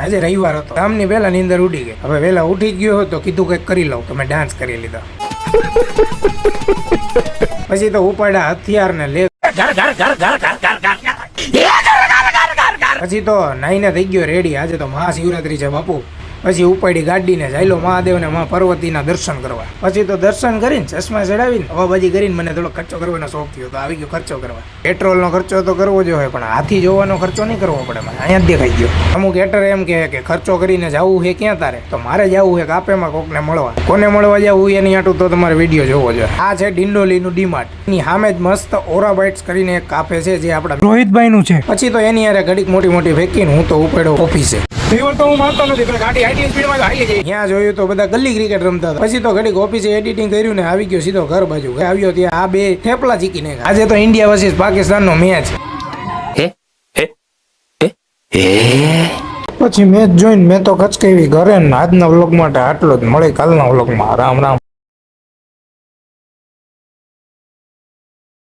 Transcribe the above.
આજે રવિવાર હતો, ગામની પહેલા નીંદર ઉડી ગઈ. હવે વેલા ઉઠી જ ગયો હતો, કીધું કંઈક કરી લઉં તો મેં ડાન્સ કરી લીધા. પછી તો ઉપાડ્યા હથિયાર ને લે. પછી તો નાઈને થઈ ગયો રેડી. આજે તો મહાશિવરાત્રી છે બાપુ. પછી ઉપાડી ગાડીને જાયલો મહાદેવને મા પાર્વતીના દર્શન કરવા. પછી તો દર્શન કરીને ચશ્મા ચડાવીને હવાબાજી કરીને મને થોડો ખર્ચો કરવાનો શોખ થયો તો આવી ગયો ખર્ચો કરવા. પેટ્રોલનો ખર્ચો તો કરવો જોઈએ, પણ હાથી જોવાનો ખર્ચો નહીં કરવો પડે. મને અહીંયા જ દેખાઈ ગયો. અમુક એટર એમ કે ખર્ચો કરીને જવું છે ક્યાં તારે, તો મારે જવું છે કાપેમાં કોકને મળવા. કોને મળવા જવું એની આટું તો તમારે વિડીયો જોવો જોઈએ. આ છે ડિંડોલીનું ડીમાર્ટ. એની સામે જ મસ્ત ઓરા બાઇટ્સ કરીને એક કાફે છે જે આપણા રોહિતભાઈ નું છે. પછી તો એની યારે ઘડીક મોટી મોટી ફેંકીને હું તો ઉપડ્યો ઓફિસે. તો હું માનતો નથી, પણ ગાડી હાઈટી સ્પીડમાં હાલી જાય. ત્યાં જોયું તો બધા ગલી ક્રિકેટ રમતા હતા. પછી તો ઘડીક ઓફિસે એડિટિંગ કર્યું ને આવી ગયો સીધો ઘર બાજુ. આવ્યો ત્યાં આ બે થેપલા ચીકીને. આજે તો ઇન્ડિયા વર્સિસ પાકિસ્તાનનો મેચ. પછી મેચ જોઈને મેં તો કચકાવી ઘરે. આજના વ્લોગ માટે આટલો જ. મળે કાલના વ્લોગમાં. રામ રામ.